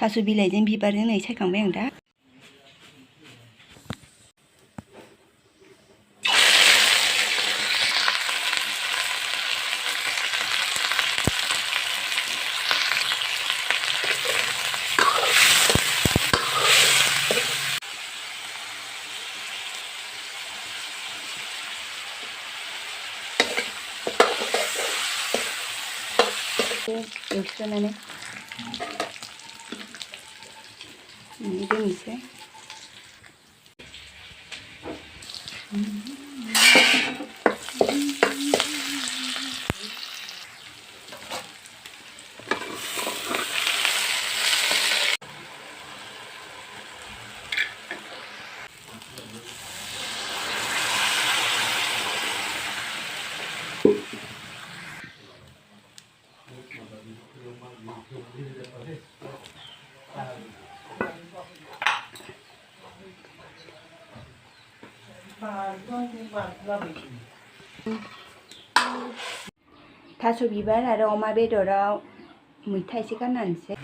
थास' बिलाइजों बिबारजों नै सायखांबाय आं दा। एवस्रोनानै दोननोसै। थास' बिबार आरो अमा बेदराव मैथा एसे गारना होनोसै।